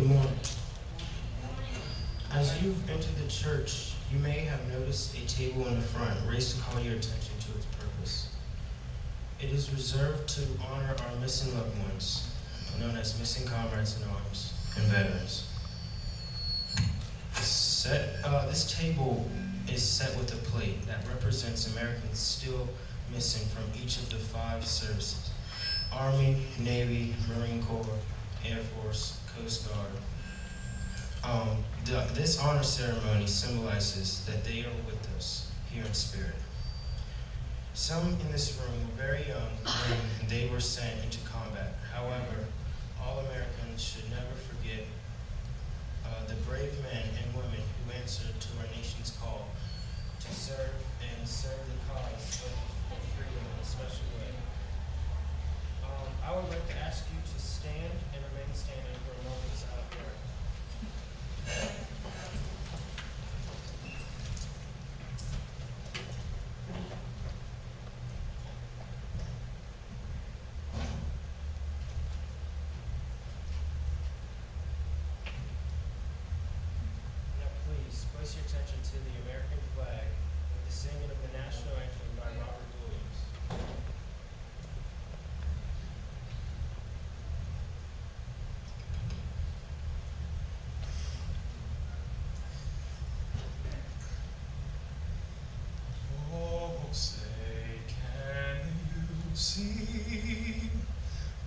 Good morning. As you've entered the church, you may have noticed a table in the front raised to call your attention to its purpose. It is reserved to honor our missing loved ones, known as missing comrades in arms and veterans. This table is set with a plate that represents Americans still missing from each of the 5 services: Army, Navy, Marine Corps, Air Force, Coast Guard. This honor ceremony symbolizes that they are with us here in spirit. Some in this room were very young when they were sent into combat. However, all Americans should never forget the brave men and women who answered to our nation's call to serve the cause of freedom in a special way. I would like to ask you to stand and remain standing for a moment of silent prayer. Now please, place your attention to the American flag with the singing of the National Anthem by Robert Williams. Oh, say, can you see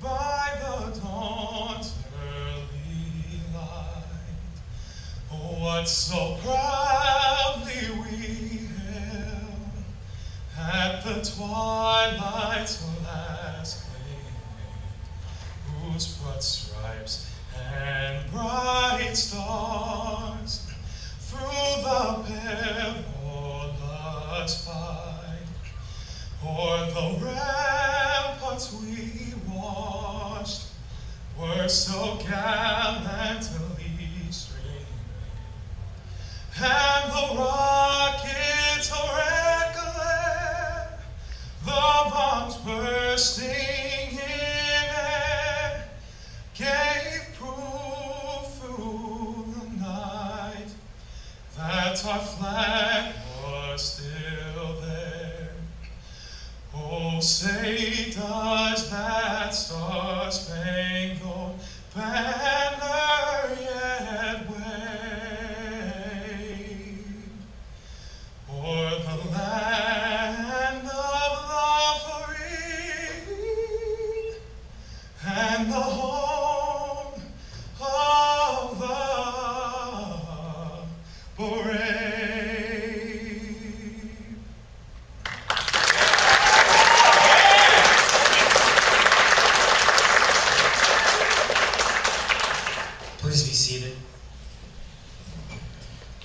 by the dawn's early light what so proudly we hailed at the twilight's last gleaming, whose broad stripes and bright stars through the perilous fight o'er the ramparts we watched were so gallantly streaming, and the rockets' red glare, the bombs bursting in air, gave proof through the night that our flag was still there. Oh, say, does that star-spangled banner yet wave o'er the land of the free and the home of the brave? Please be seated.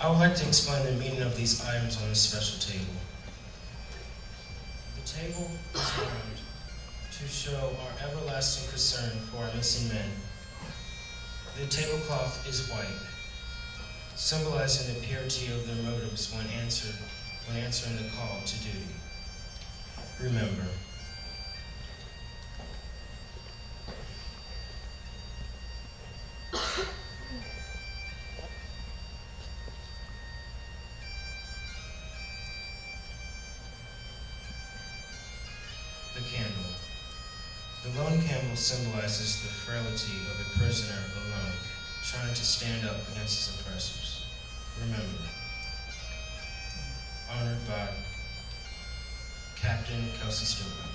I would like to explain the meaning of these items on this special table. The table is formed to show our everlasting concern for our missing men. The tablecloth is white, symbolizing the purity of their motives when answering the call to duty. Remember. The candle. The lone candle symbolizes the frailty of a prisoner alone, trying to stand up against his oppressors. Remember. Honored by Captain Kelsey Stewart.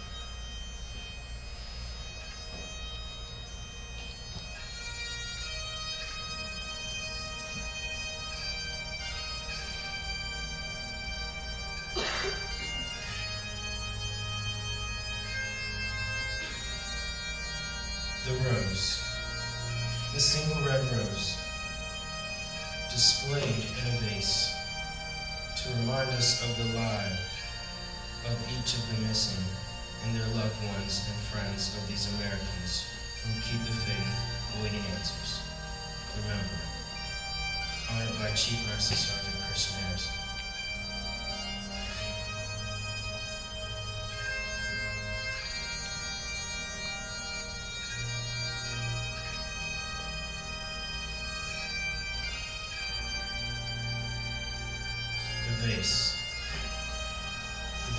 The rose. The single red rose, displayed in a vase to remind us of the life of each of the missing and their loved ones and friends of these Americans who keep the faith, awaiting answers. Remember. Honored by Chief Master Sergeant Christian Harrison.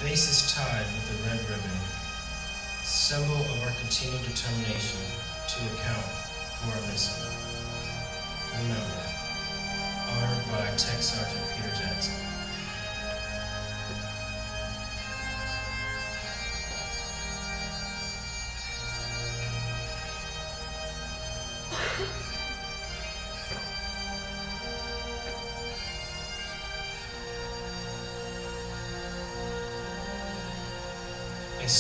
face is tied with a red ribbon, symbol of our continued determination to account for our missing. Remember, honored by Tech Sergeant Peter Jackson. A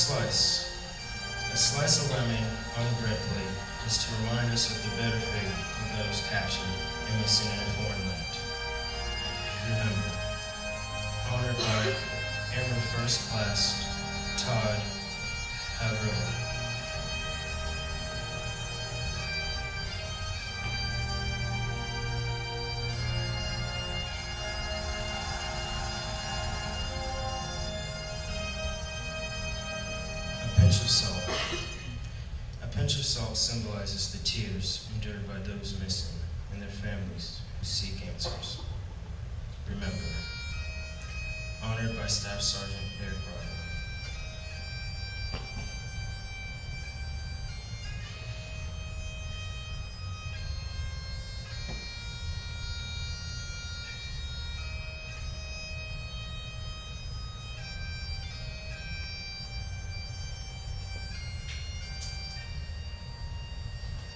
slice of lemon on the bread plate is to remind us of the bitter fate of those captured and missing in a foreign land. Remember, honored by Airman First Class Todd Havrilla. A pinch of salt. A pinch of salt symbolizes the tears endured by those missing and their families who seek answers. Remember, honored by Staff Sergeant Eric Bravo.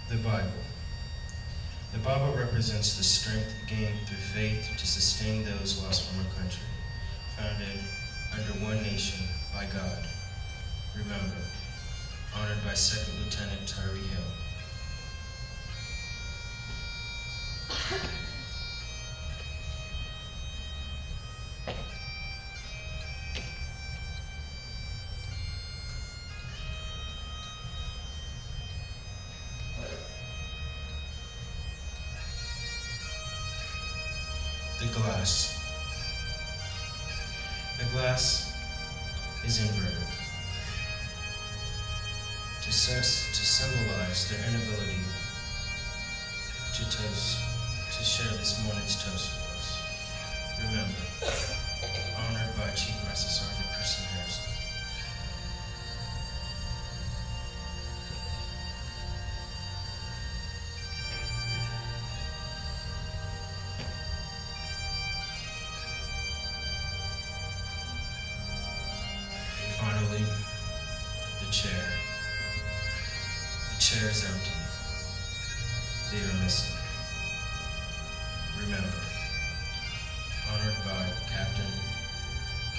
The Bible. The Bible represents the strength gained through faith to sustain those lost from our country, founded under one nation by God. Remember, honored by Second Lieutenant Tyree Hill. The glass. The glass is inverted to symbolize their inability to toast, to share this morning's toast with us. Remember, honored by Chief Master Sergeant Kristen Harrison. Finally, the chair. The chair is empty. They are missing. Remember, honored by Captain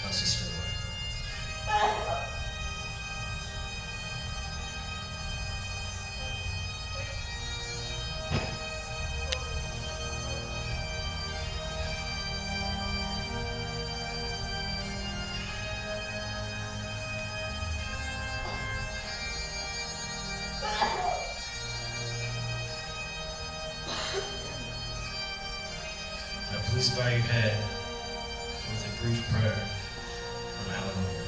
Kelsey Stillwell. Now please bow your head with a brief prayer from Hallelujah.